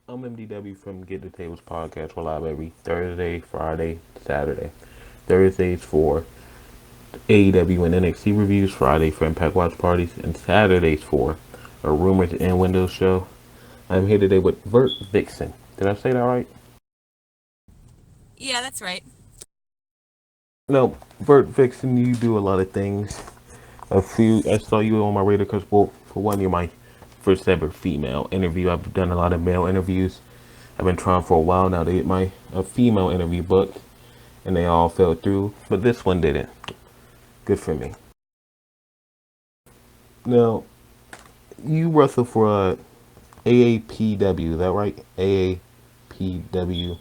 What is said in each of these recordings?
I'm MDW from Getdatables podcast. We're live every Thursday, Friday, Saturday. Thursdays for AAPW and NXT reviews, Friday for Impact Watch parties, and Saturdays for a Rumors and Windows show. I'm here today with VertVixen. Did I say that right? Yeah, that's right. No, VertVixen, you do a lot of things. I saw you on my radar because, well, for one, you're my first ever female interview. I've done a lot of male interviews. I've been trying for a while now to get my a female interview booked, and they all fell through, but this one didn't. Good for me. Now, you wrestle for AAPW, is that right? AAPW.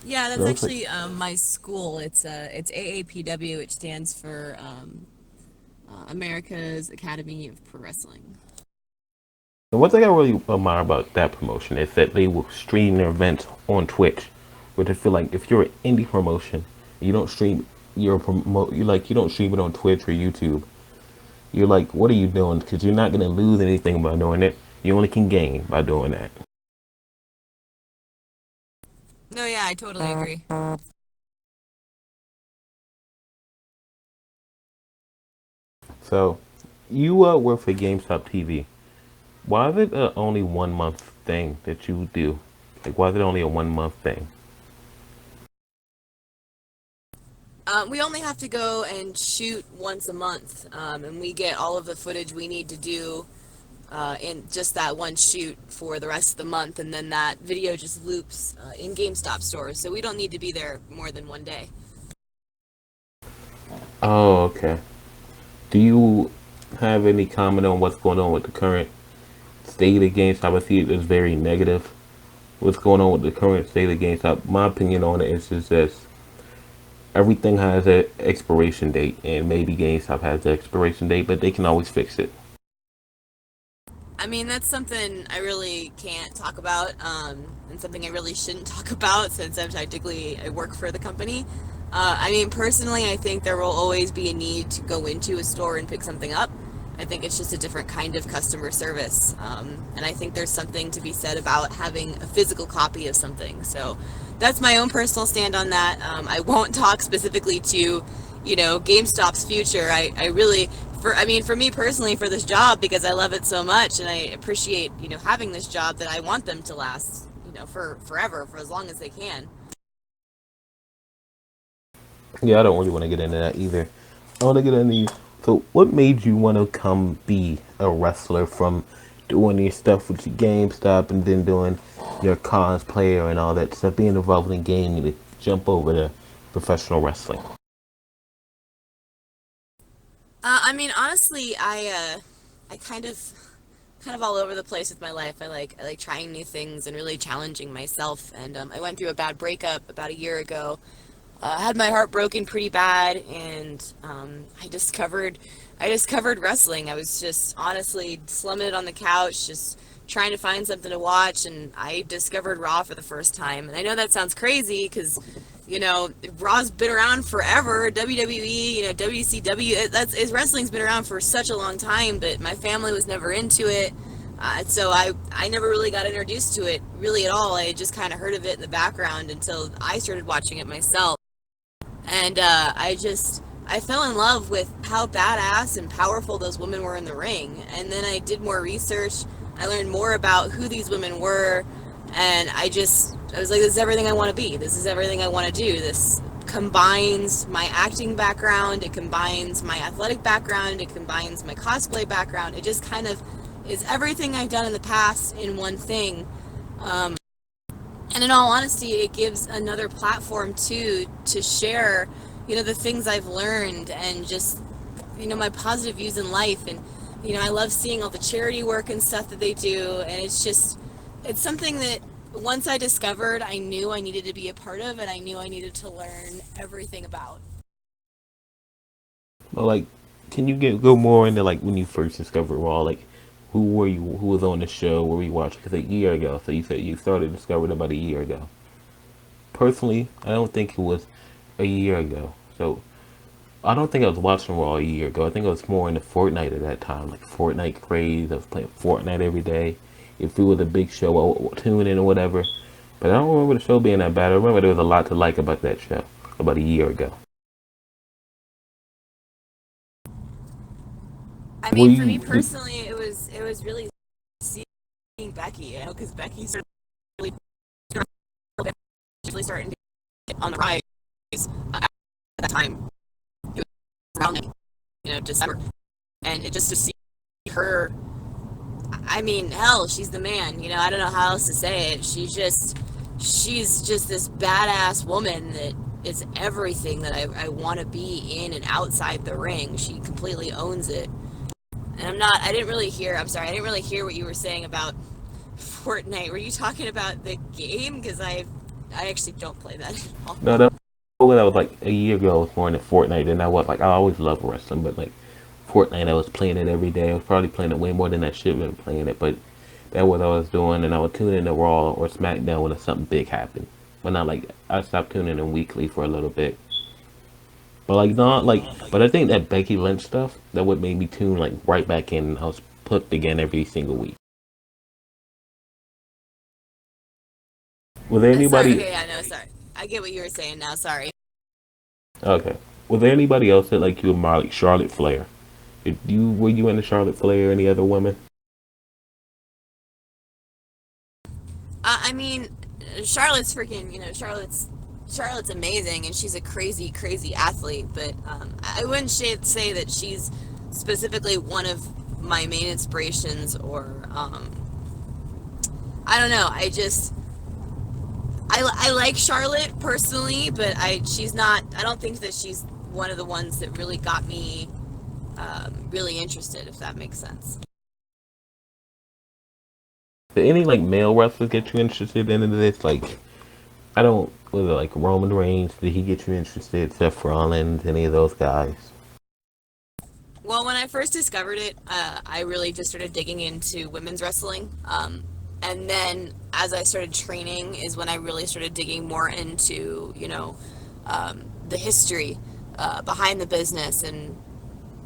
Yeah, that's No, it's like, actually my school. It's AAPW, which stands for America's Academy of Pro Wrestling. one thing I really admire about that promotion is that they will stream their events on Twitch, which I feel like if you're an indie promotion, you don't stream you don't stream it on Twitch or YouTube. You're like, what are you doing? Because you're not gonna lose anything by doing it. You only can gain by doing that. No, yeah, I totally agree. So, you work for Gamestop TV. Why is it only 1 month thing that you do? Like, why is it only a 1 month thing? We only have to go and shoot once a month, and we get all of the footage we need to do in just that one shoot for the rest of the month, and then that video just loops in GameStop stores, so we don't need to be there more than one day. Oh, okay. Do you have any comment on what's going on with the current state of GameStop? I see it as very negative. What's going on with the current state of GameStop? My opinion on it is just this: everything has an expiration date, and maybe GameStop has an expiration date, but they can always fix it. I mean, that's something I really can't talk about, and something I really shouldn't talk about since I work for the company. I mean, personally, I think there will always be a need to go into a store and pick something up. I think it's just a different kind of customer service, and I think there's something to be said about having a physical copy of something. So that's my own personal stand on that. I won't talk specifically to, GameStop's future. I really, I mean, for me personally, for this job, because I love it so much and I appreciate, having this job, that I want them to last, for forever, for as long as they can. Yeah, I don't really want to get into that either. I want to get into. So, what made you want to come be a wrestler from doing your stuff with your GameStop and then doing your cosplayer and all that stuff, being involved in gaming to jump over to professional wrestling? I mean, honestly, I kind of all over the place with my life. I like trying new things and really challenging myself. And I went through a bad breakup about a year ago. Had my heart broken pretty bad, and I discovered wrestling. I was just honestly slumming it on the couch, just trying to find something to watch, and I discovered Raw for the first time. And I know that sounds crazy because, Raw's been around forever. WWE, WCW, wrestling's been around for such a long time, but my family was never into it. So I never really got introduced to it really at all. I had just kind of heard of it in the background until I started watching it myself. And I fell in love with how badass and powerful those women were in the ring. And then I did more research. I learned more about who these women were, and I was like, this is everything I want to be. This is everything I want to do. This combines my acting background, it combines my athletic background, it combines my cosplay background. It just kind of is everything I've done in the past in one thing. And in all honesty, it gives another platform too to share, the things I've learned, and just, my positive views in life. And, I love seeing all the charity work and stuff that they do. And it's something that once I discovered, I knew I needed to be a part of, and I knew I needed to learn everything about. Well, like, can you go more into like when you first discovered Raw? Like, who were you? Who was on the show? What were you watching? Because a year ago, so you said you started discovering about a year ago. Personally, I don't think it was a year ago. So I don't think I was watching Raw a year ago. I think I was more into Fortnite at that time, like Fortnite craze. I was playing Fortnite every day, if it was a big show, I would tune in or whatever. But I don't remember the show being that bad. I remember there was a lot to like about that show about a year ago. I Were mean, for me you? personally, it was really seeing Becky, because Becky started really starting to get on the rise at that time. It was around December, and it just to see her. I mean, hell, she's the man. I don't know how else to say it. She's just this badass woman that is everything that I want to be in and outside the ring. She completely owns it. And I didn't really hear, I'm sorry, I didn't really hear what you were saying about Fortnite. Were you talking about the game? Because I actually don't play that at all. No, that was like a year ago. I was more into Fortnite, and I was like, I always loved wrestling, but like Fortnite, I was playing it every day. I was probably playing it way more than I should have been playing it, but that was what I was doing, and I would tune in to Raw or SmackDown when something big happened. But not like I stopped tuning in weekly for a little bit. But like not like, but I think that Becky Lynch stuff that would make me tune like right back in. And I was hooked again every single week. Was there Sorry, anybody? okay, yeah, no, sorry. I get what you were saying now, sorry. Okay. Was there anybody else that like you admire, like Charlotte Flair? Did you were you into Charlotte Flair or any other women? I mean, Charlotte's freaking, Charlotte's amazing, and she's a crazy, crazy athlete. But I wouldn't say that she's specifically one of my main inspirations, or I don't know. I like Charlotte personally, but she's not. I don't think that she's one of the ones that really got me really interested, if that makes sense. Did any like male wrestlers get you interested in this? Like I don't was it like Roman Reigns? Did he get you interested? Seth Rollins? Any of those guys? Well, when I first discovered it, I really just started digging into women's wrestling. And then as I started training is when I really started digging more into, the history behind the business, and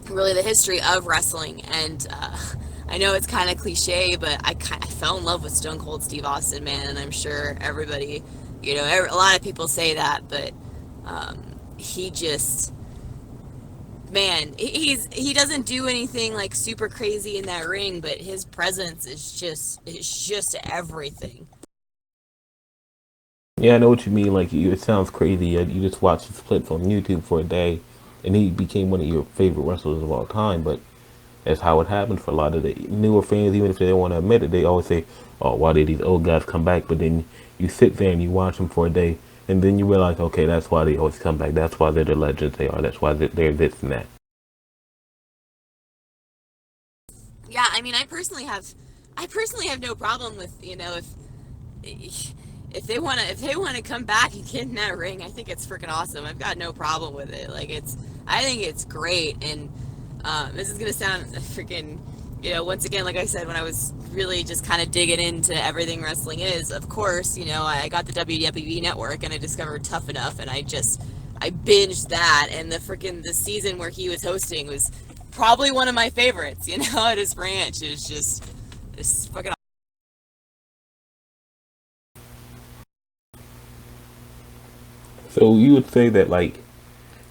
really the history of wrestling. And I know it's kind of cliche, but I fell in love with Stone Cold Steve Austin, man. And I'm sure everybody, a lot of people say that, but he just man, he doesn't do anything like super crazy in that ring, but his presence is just everything. Yeah, I know what you mean. Like it sounds crazy. You just watch his clips on YouTube for a day, and he became one of your favorite wrestlers of all time. But that's how it happened for a lot of the newer fans. Even if they don't want to admit it, they always say, "Oh, why did these old guys come back?" But then you sit there and you watch them for a day, and then you realize, okay, that's why they always come back. That's why they're the legends they are. That's why they're this and that. Yeah, I mean, I personally have no problem with, if they want to come back and get in that ring. I think it's freaking awesome. I've got no problem with it. Like, I think it's great. And this is gonna sound freaking, once again, like I said, when I was really just kind of digging into everything wrestling is, of course, I got the WWE Network and I discovered Tough Enough, and I binged that, and the season where he was hosting was probably one of my favorites. At his ranch. It's just it's fucking. So you would say that like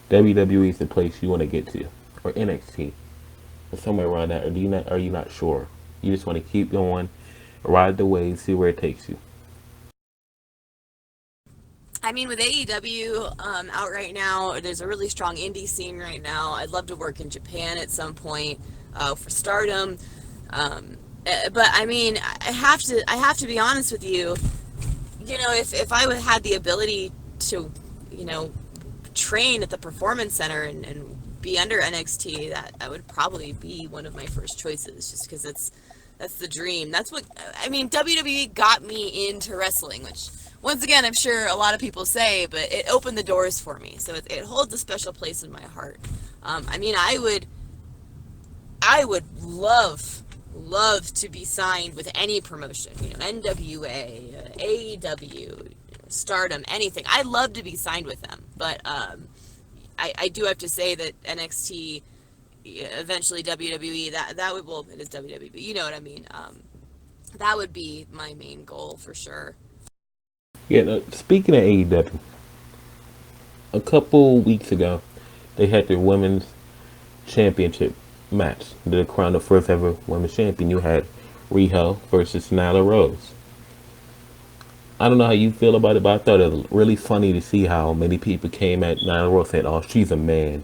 WWE is the place you want to get to, or NXT, or somewhere around that, or do you not? Are you not sure? You just want to keep going, ride the wave, see where it takes you. I mean, with AEW out right now, there's a really strong indie scene right now. I'd love to work in Japan at some point for Stardom. But I mean, I have to be honest with you. If I had the ability to, you know, train at the Performance Center and be under NXT, that would probably be one of my first choices, just because that's the dream. That's what I mean. WWE got me into wrestling, which once again I'm sure a lot of people say, but it opened the doors for me, so it holds a special place in my heart. I mean, I would love to be signed with any promotion, NWA, AEW, Stardom, anything. I'd love to be signed with them, but I do have to say that NXT, eventually WWE, that would, well, it is WWE, but you know what I mean. That would be my main goal for sure. Yeah, speaking of AEW, a couple weeks ago, they had their women's championship match. To crown the first ever women's champion, you had Riho versus Nyla Rose. I don't know how you feel about it, but I thought it was really funny to see how many people came at Nyla Rose saying, "Oh, she's a man.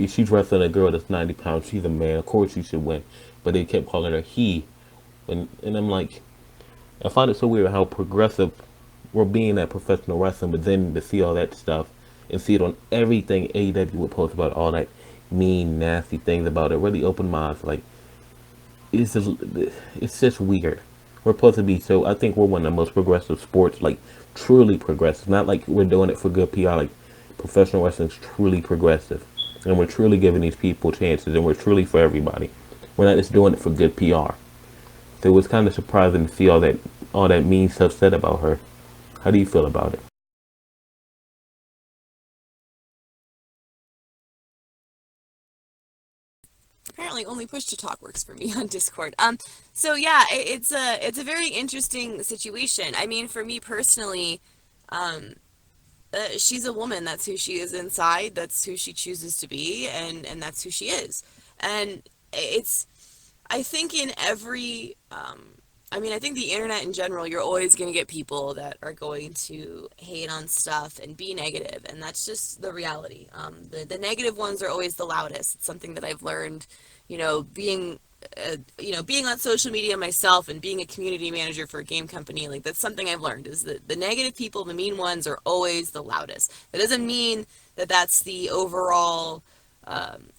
She's wrestling a girl that's 90 pounds. She's a man. Of course she should win." But they kept calling her he, and I'm like, I find it so weird how progressive we're being at professional wrestling, but then to see all that stuff and see it on everything AEW would post about all that mean, nasty things about it really opened my eyes. Like, it's just, it's just weird. We're supposed to be so. I think we're one of the most progressive sports, like truly progressive. Not like we're doing it for good PR. Like professional wrestling is truly progressive, and we're truly giving these people chances, and we're truly for everybody. We're not just doing it for good PR. So it was kind of surprising to see all that mean stuff said about her. How do you feel about it? Apparently only push to talk works for me on Discord. So yeah, it's a very interesting situation. I mean, for me personally, um she's a woman. That's who she is inside. That's who she chooses to be, and that's who she is. And it's, I think in every I mean, I think the internet in general, you're always going to get people that are going to hate on stuff and be negative, and that's just the reality. The negative ones are always the loudest. It's something that I've learned, being being on social media myself and being a community manager for a game company. Like, that's something I've learned, is that the negative people, the mean ones, are always the loudest. That doesn't mean that that's the overall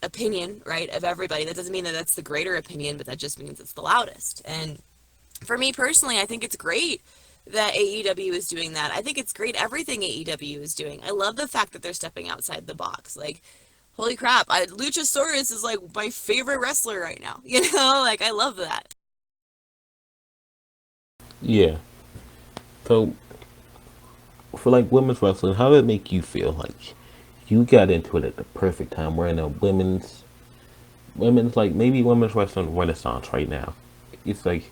opinion, right, of everybody. That doesn't mean that that's the greater opinion, but that just means it's the loudest. And for me personally, I think it's great that AEW is doing that. I think it's great everything AEW is doing. I love the fact that they're stepping outside the box. Like, holy crap, Luchasaurus is like my favorite wrestler right now. Like, I love that. Yeah. So for like women's wrestling, how did it make you feel? Like you got into it at the perfect time. We're in a women's like maybe women's wrestling renaissance right now. It's like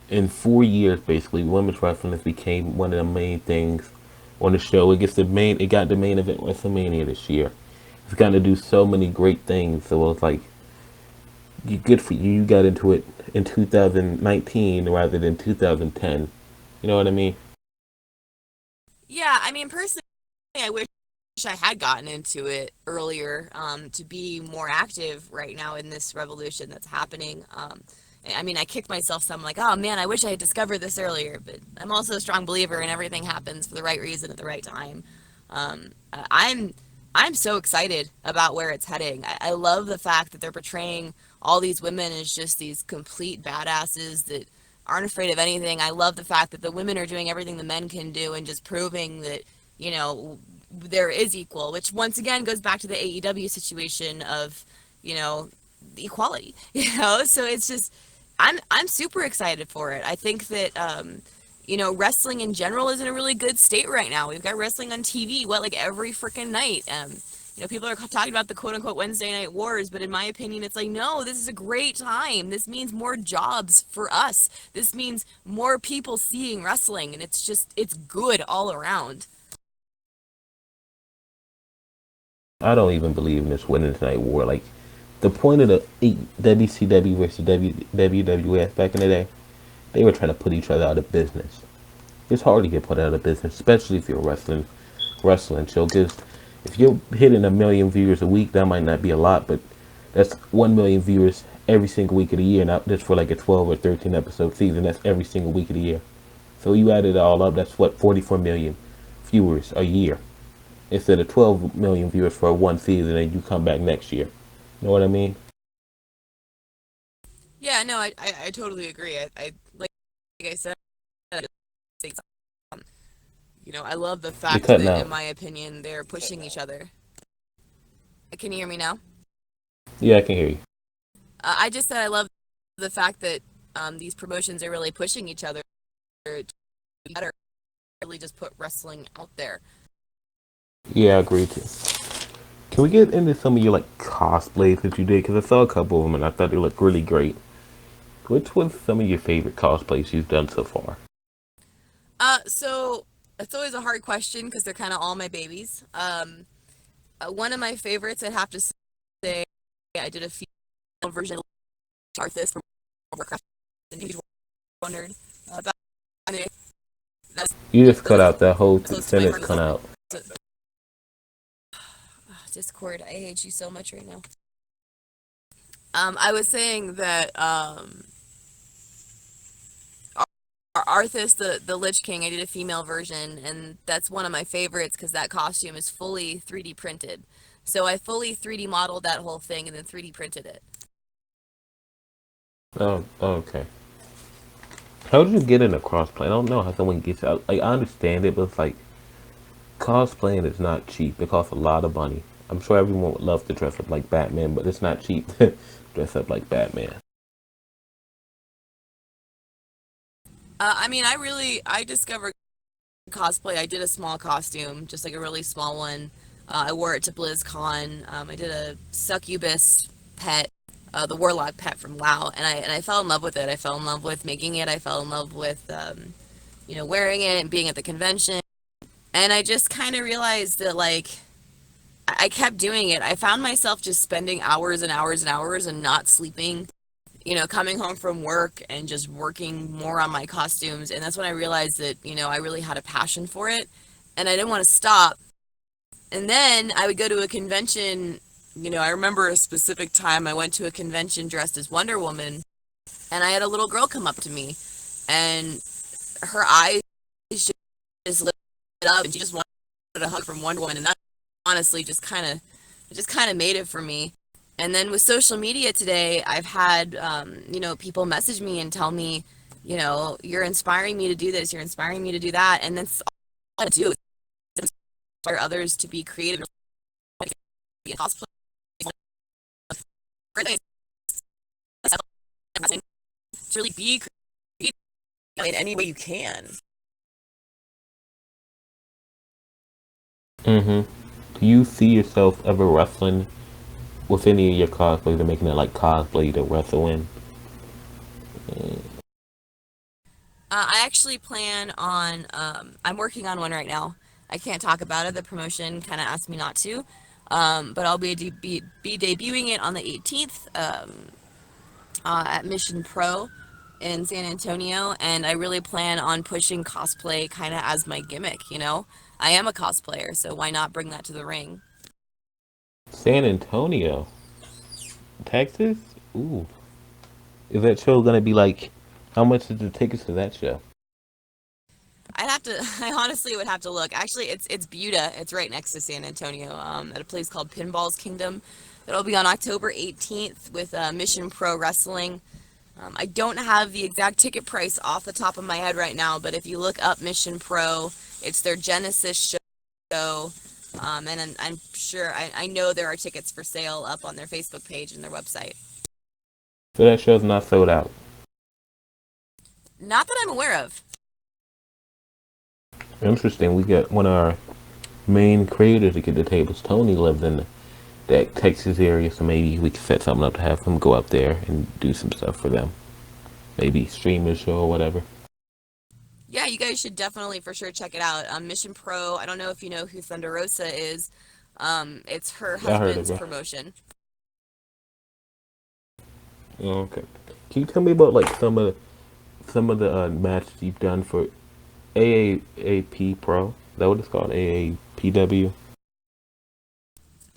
in 4 years basically, women's wrestling has became one of the main things on the show. It got the main event WrestleMania this year. It's gotten to do so many great things. So it was like good for you. You got into it in 2019 rather than 2010. You know what I mean? Yeah, I mean, personally, I wish I had gotten into it earlier, to be more active right now in this revolution that's happening. I mean, I kicked myself some, like, oh man, I wish I had discovered this earlier, but I'm also a strong believer in everything happens for the right reason at the right time. I'm so excited about where it's heading. I love the fact that they're portraying all these women as just these complete badasses that aren't afraid of anything. I love the fact that the women are doing everything the men can do and just proving that, you know, there is equal, which once again goes back to the AEW situation of, you know, equality. So it's just, I'm super excited for it. I think that wrestling in general is in a really good state right now. We've got wrestling on TV, like every freaking night. People are talking about the quote unquote Wednesday night wars, but in my opinion, it's like, no, this is a great time. This means more jobs for us. This means more people seeing wrestling, and it's good all around. I don't even believe in this winning tonight war. Like the point of the WCW versus WWF back in the day, they were trying to put each other out of business. It's hard to get put out of business, especially if you're a wrestling show. Because if you're hitting 1 million viewers a week, that might not be a lot, but that's 1 million viewers every single week of the year. Not just for like a 12 or 13 episode season. That's every single week of the year. So you add it all up, that's what 44 million viewers a year. Instead of 12 million viewers for one season, and you come back next year. You know what I mean? Yeah, no, I totally agree. Like I said, um, I love the You're fact cutting that, in out. my opinion, they're pushing each other. Can you hear me now? Yeah, I can hear you. I just said I love the fact that these promotions are really pushing each other to be better. Really, just put wrestling out there. Yeah, I agree too. Can we get into some of your like cosplays that you did? Because I saw a couple of them and I thought they looked really great. Which was some of your favorite cosplays you've done so far? So it's always a hard question because they're kind of all my babies. One of my favorites, I'd have to say, I did a female version of Arthas from Warcraft, and he's wondered about it. That's You just cut really out that whole close to my sentence heart as cut well. out. So, Discord, I hate you so much right now. I was saying that Arthas, the Lich King, I did a female version, and that's one of my favorites because that costume is fully 3D printed. So I fully 3D modeled that whole thing and then 3D printed it. Oh, okay. How did you get into crossplay? I don't know how someone gets out. Like, I understand it, but it's like cosplaying is not cheap. It costs a lot of money. I'm sure everyone would love to dress up like Batman, but it's not cheap to dress up like Batman. I mean, I discovered cosplay. I did a small costume, just like a really small one. I wore it to BlizzCon. I did a succubus pet, the warlock pet from WoW, and I fell in love with it. I fell in love with making it. I fell in love with wearing it and being at the convention. And I just kind of realized that like I kept doing it. I found myself just spending hours and hours and hours and not sleeping, coming home from work and just working more on my costumes. And that's when I realized that, I really had a passion for it and I didn't want to stop. And then I would go to a convention. I remember a specific time I went to a convention dressed as Wonder Woman and I had a little girl come up to me and her eyes just lit up and she just wanted a hug from Wonder Woman. And that honestly just kind of made it for me. And then with social media today, I've had people message me and tell me, you're inspiring me to do this, you're inspiring me to do that, and that's all I do is inspire others to be creative and cosplay. To really be creative in any way you can. Mm-hmm. Do you see yourself ever wrestling with any of your cosplays or making it like cosplay to wrestle in? I actually plan on. I'm working on one right now. I can't talk about it. The promotion kind of asked me not to, but I'll be debuting it on the 18th at Mission Pro in San Antonio, and I really plan on pushing cosplay kind of as my gimmick. I am a cosplayer, so why not bring that to the ring? San Antonio, Texas? Ooh. Is that show gonna be like, how much is the tickets to that show? I'd have to. I honestly would have to look. Actually, it's Buda. It's right next to San Antonio, at a place called Pinball's Kingdom. It'll be on October 18th with Mission Pro Wrestling. I don't have the exact ticket price off the top of my head right now, but if you look up Mission Pro, it's their Genesis show. And I'm sure I know there are tickets for sale up on their Facebook page and their website. So that show's not sold out. Not that I'm aware of. Interesting. We got one of our main creators to Getdatables. Tony lives in that Texas area, so maybe we could set something up to have him go up there and do some stuff for them. Maybe stream his show or whatever. Yeah, you guys should definitely for sure check it out. Mission Pro. I don't know if you know who Thunder Rosa is. It's her I heard of husband's her. promotion. Oh, okay. Can you tell me about like some of the matches you've done for AAAP Pro? Is that what it's called? AAPW?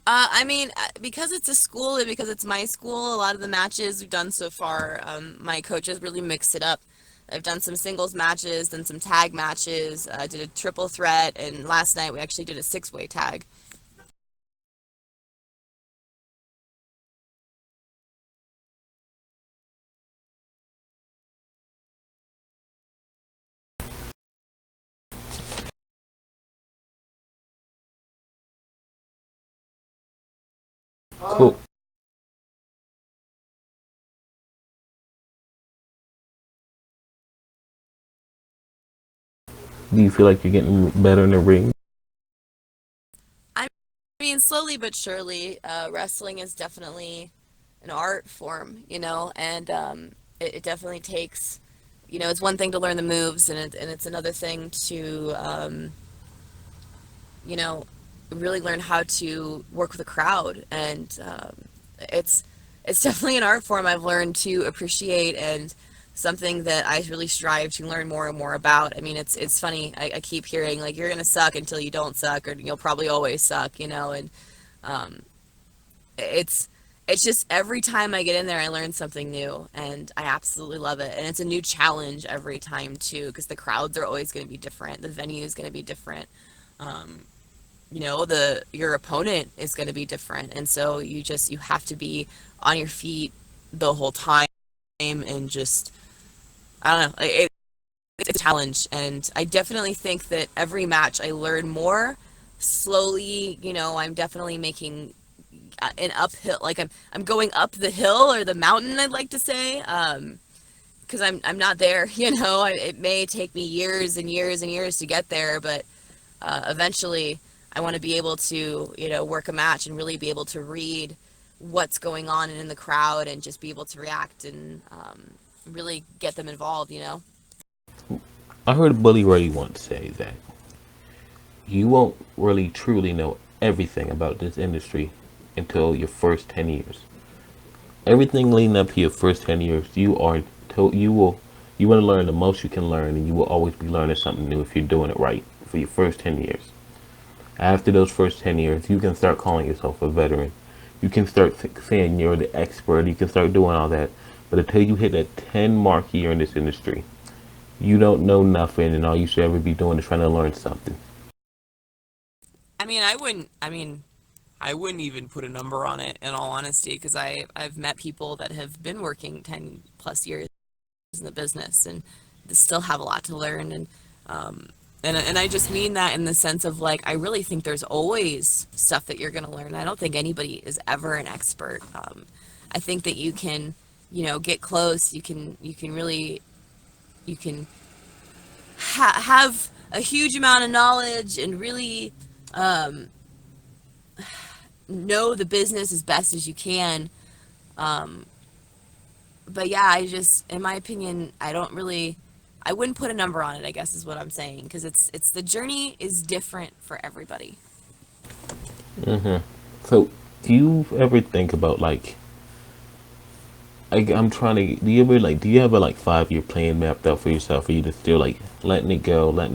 I mean, because it's a school and because it's my school, a lot of the matches we've done so far, my coaches really mix it up. I've done some singles matches, done some tag matches, did a triple threat, and last night we actually did a six-way tag. Cool. Do you feel like you're getting better in the ring? I mean, slowly but surely, wrestling is definitely an art form, and it definitely takes, it's one thing to learn the moves, and it's another thing to, you know, really learn how to work with a crowd. And it's it's definitely an art form I've learned to appreciate, and something that I really strive to learn more and more about. I mean, it's funny. I keep hearing like you're gonna suck until you don't suck, or you'll probably always suck, and um, it's it's just every time I get in there, I learn something new, and I absolutely love it. And it's a new challenge every time too, because the crowds are always going to be different, the venue is going to be different. Um, the your opponent is going to be different, and so you have to be on your feet the whole time, and just, I don't know, it's a challenge. And I definitely think that every match I learn more slowly. I'm definitely making an uphill, like I'm going up the hill or the mountain, I'd like to say, because I'm not there. It may take me years and years and years to get there, but eventually I want to be able to, work a match and really be able to read what's going on in the crowd, and just be able to react, and really get them involved. I heard Bully Ray once say that you won't really truly know everything about this industry until your first 10 years. Everything leading up to your first 10 years, you want to learn the most you can learn, and you will always be learning something new if you're doing it right for your first 10 years. After those first 10 years, you can start calling yourself a veteran. You can start saying you're the expert. You can start doing all that. But until you hit that 10 mark year in this industry, you don't know nothing, and all you should ever be doing is trying to learn something. I wouldn't even put a number on it, in all honesty, because I've met people that have been working 10 plus years in the business, and they still have a lot to learn. And I just mean that in the sense of, like, I really think there's always stuff that you're going to learn. I don't think anybody is ever an expert. I think that you can, get close. You can really, you can have a huge amount of knowledge, and really um, know the business as best as you can. Um, but yeah, in my opinion, I wouldn't put a number on it, I guess is what I'm saying, because it's the journey is different for everybody. Hmm. So, do you ever think about like, I'm trying to, do you have a like 5 year plan mapped out for yourself? Or you just still like letting it go? Like,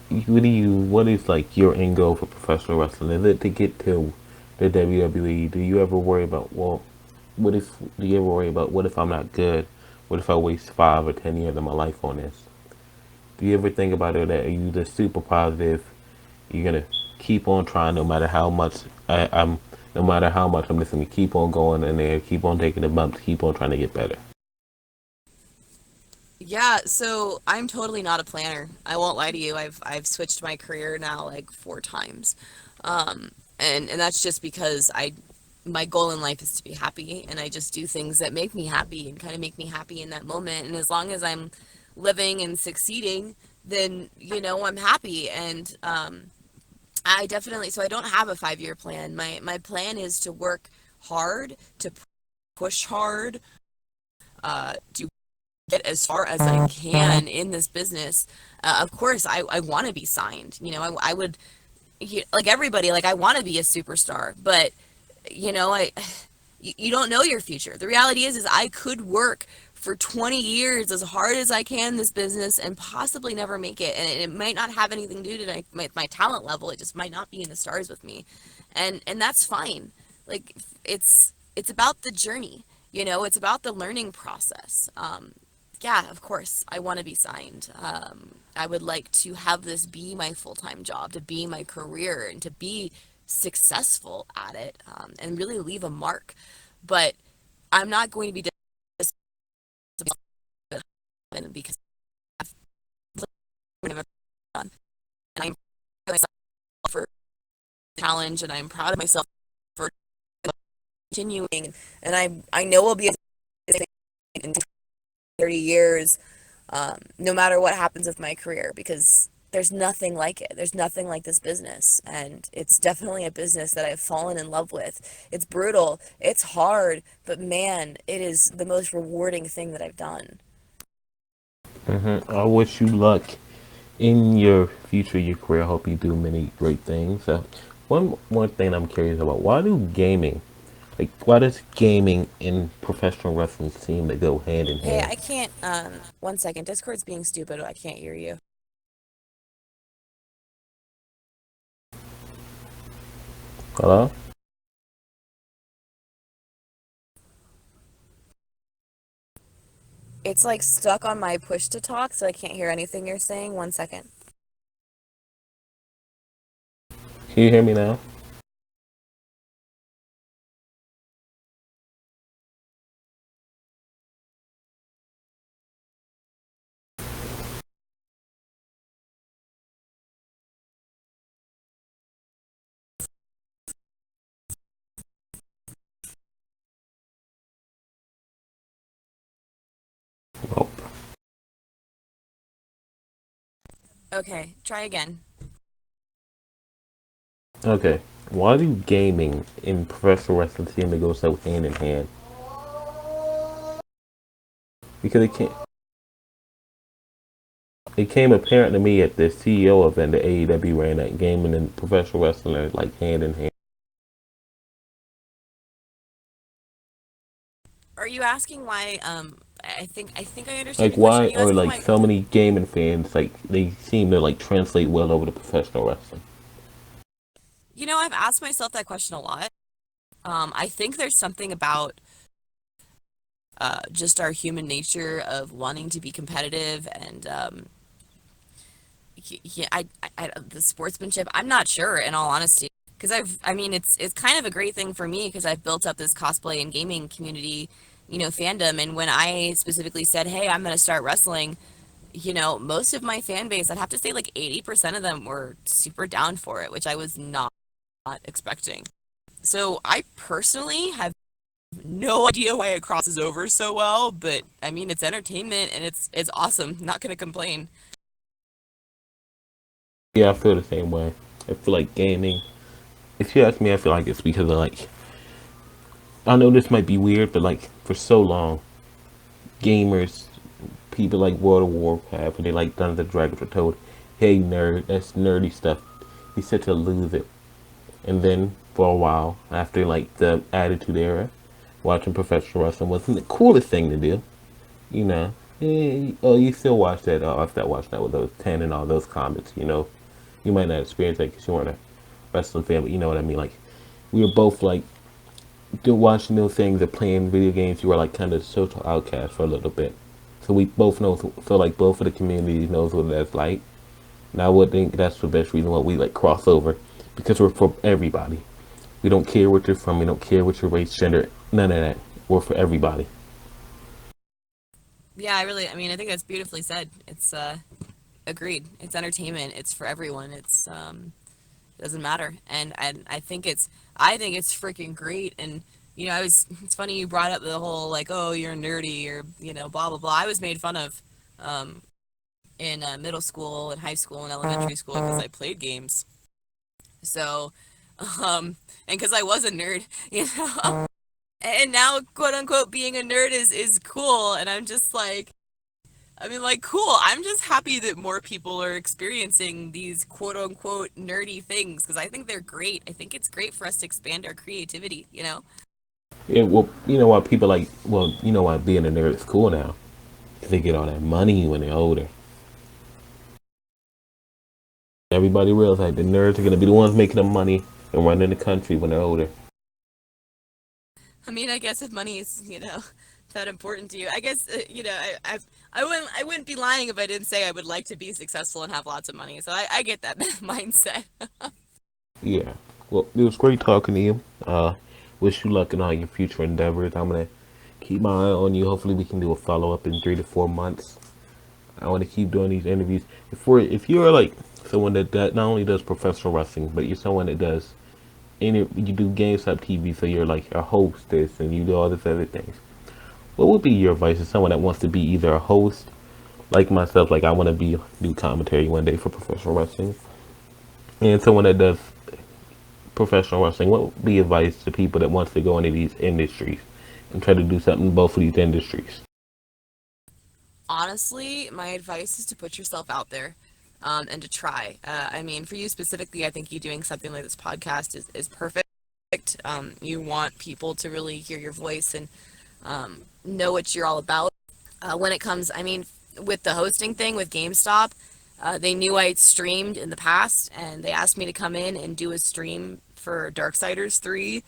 what is like your end goal for professional wrestling? Is it to get to the WWE? Do you ever worry about, well, do you ever worry about what if I'm not good? What if I waste 5 or 10 years of my life on this? Do you ever think about it that are you just super positive? You're gonna keep on trying no matter how much I'm, no matter how much I'm just gonna keep on going in there, keep on taking the bumps, keep on trying to get better. Yeah, so I'm totally not a planner. I won't lie to you. I've switched my career now like 4 times. And that's just because my goal in life is to be happy, and I just do things that make me happy and kind of make me happy in that moment. And as long as I'm living and succeeding, then I'm happy. And I definitely, so I don't have a 5 year plan. My plan is to work hard, to push hard, to get as far as I can in this business. Of course, I want to be signed. I would, like everybody, like I want to be a superstar, but I you don't know your future. The reality is I could work for 20 years as hard as I can in this business and possibly never make it. And it might not have anything to do to my talent level. It just might not be in the stars with me. And that's fine. Like, it's about the journey. It's about the learning process. Yeah, of course, I want to be signed. I would like to have this be my full-time job, to be my career, and to be successful at it, and really leave a mark. But I'm not going to be disappointed because I've done, and I'm proud of myself for the challenge, and I'm proud of myself for continuing. And I know I'll be in 30 years, no matter what happens with my career, because there's nothing like it. There's nothing like this business. And it's definitely a business that I've fallen in love with. It's brutal, it's hard, but man, it is the most rewarding thing that I've done. I wish you luck in your future, your career. I hope you do many great things. One more thing I'm curious about: why does gaming and professional wrestling seem to go hand in Hey, hand? I can't, one second. Discord's being stupid. I can't hear you. Hello? It's like stuck on my push to talk, so I can't hear anything you're saying. One second. Can you hear me now? Oh, Okay, try again. okay. Why do gaming and professional wrestling seem to go so hand in hand? Because it came apparent to me at the CEO event that AAPW ran that gaming and professional wrestling are like hand in hand. Are you asking why, I think I understand Like your question. Are why you are asking like why? so many gaming fans like they seem to like translate well over to professional wrestling? I've asked myself that question a lot. I think there's something about just our human nature of wanting to be competitive and yeah, the sportsmanship. I'm not sure, in all honesty, because I mean, it's kind of a great thing for me because I've built up this cosplay and gaming community, fandom. And when I specifically said, "Hey, I'm gonna start wrestling," most of my fan base, I'd have to say like 80% of them were super down for it, which I was not expecting. So I personally have no idea why it crosses over so well, but I mean, it's entertainment and it's awesome. Not gonna complain. Yeah, I feel the same way. I feel like gaming. If you ask me, I feel like it's because of like I know this might be weird, but like for so long, gamers, people like World of Warcraft, and they like Dungeons and Dragons were told, "Hey nerd, that's nerdy stuff. You said to lose it." And then for a while, after like the Attitude Era, watching professional wrestling wasn't the coolest thing to do. You know, oh, you still watch that? Oh, I still watch that with those 10 and all those comments. You might not experience that because you weren't a wrestling fan, but you know what I mean. Like, we were both like watching those things and playing video games. You were like kind of social outcast for a little bit. So we both know, feel like both of the communities knows what that's like. And I would think that's the best reason why we like cross over because we're for everybody. We don't care what you're from. We don't care what your race, gender, none of that. We're for everybody. Yeah, I mean, I think that's beautifully said. It's agreed. It's entertainment. It's for everyone. It doesn't matter. And I think it's freaking great. And it's funny you brought up the whole like, oh, you're nerdy or blah blah blah. I was made fun of um in middle school and high school and elementary school because I played games. So, and because I was a nerd, you know. And now, quote unquote, being a nerd is cool, and I'm just like, I mean, like, cool. I'm just happy that more people are experiencing these quote unquote nerdy things because I think they're great. I think it's great for us to expand our creativity, you know? Yeah, well, you know why people like, well, you know why being a nerd is cool now? 'Cause they get all that money when they're older. Everybody realizes like, the nerds are going to be the ones making the money and running the country when they're older. I mean, I guess if money is, that important to you, I guess, I wouldn't be lying if I didn't say I would like to be successful and have lots of money. So I get that mindset. Yeah. Well, it was great talking to you. Wish you luck in all your future endeavors. I'm going to keep my eye on you. Hopefully we can do a follow-up in 3 to 4 months. I want to keep doing these interviews. If you're like someone that not only does professional wrestling, but you're someone that does you do Gamestop TV, so you're like a hostess and you do all this other things. What would be your advice to someone that wants to be either a host like myself, like I want to be do commentary one day for professional wrestling, and someone that does professional wrestling, what would be advice to people that wants to go into these industries and try to do something in both of these industries? Honestly, my advice is to put yourself out there, and to try. I mean, for you specifically, I think you doing something like this podcast is perfect. You want people to really hear your voice and know what you're all about. When it comes, I mean, with the hosting thing with Gamestop, they knew I had streamed in the past, and they asked me to come in and do a stream for Darksiders 3.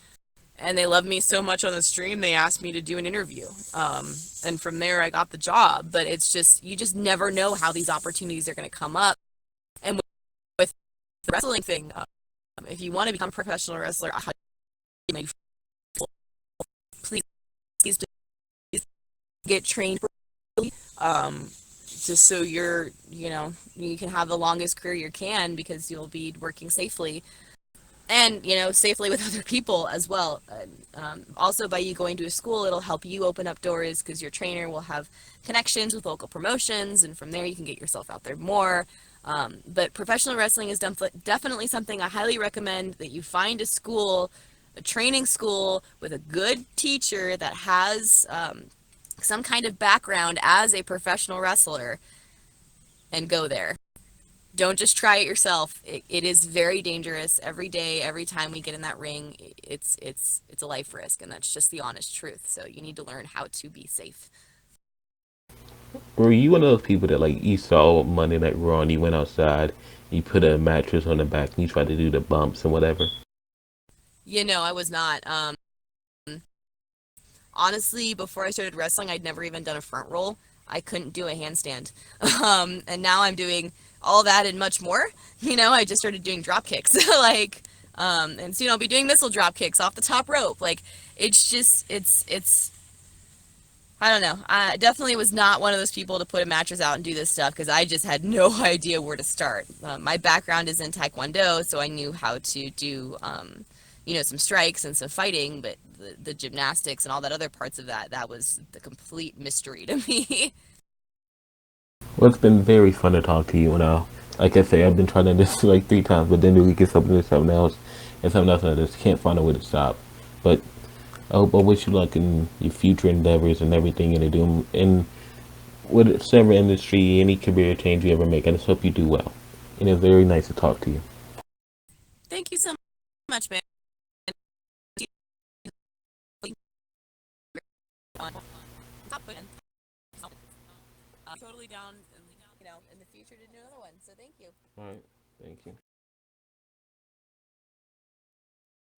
And they loved me so much on the stream, they asked me to do an interview. And from there, I got the job. But it's just, you just never know how these opportunities are going to come up. And with the wrestling thing, if you want to become a professional wrestler, please, please get trained, um, just so you can have the longest career you can, because you'll be working safely, and safely with other people as well. Also, by you going to a school, it'll help you open up doors, because your trainer will have connections with local promotions, and from there you can get yourself out there more. But professional wrestling is definitely something I highly recommend, that you find a training school with a good teacher that has some kind of background as a professional wrestler, and go there. Don't just try it yourself. It is very dangerous. Every day, every time we get in that ring, it's a life risk, and that's just the honest truth. So you need to learn how to be safe. Were you one of those people that like you saw Monday Night Raw and you went outside, you put a mattress on the back and you tried to do the bumps and whatever? I was not. Honestly, before I started wrestling, I'd never even done a front roll. I couldn't do a handstand. And now I'm doing all that and much more. I just started doing drop kicks. And soon I'll be doing missile drop kicks off the top rope. Like, it's just, I don't know. I definitely was not one of those people to put a mattress out and do this stuff, because I just had no idea where to start. My background is in Taekwondo, so I knew how to do, some strikes and some fighting, but the gymnastics and all that other parts of that was the complete mystery to me. Well, it's been very fun to talk to you. And like I say, I've been trying to do this like 3 times, but then we get something to something else, and I just can't find a way to stop. But I wish you luck in your future endeavors and everything you're doing in whatever industry, any career change you ever make. I just hope you do well. And it's very nice to talk to you. Thank you so much, man. Totally down, in the future to do another one. So thank you. All right. Thank you.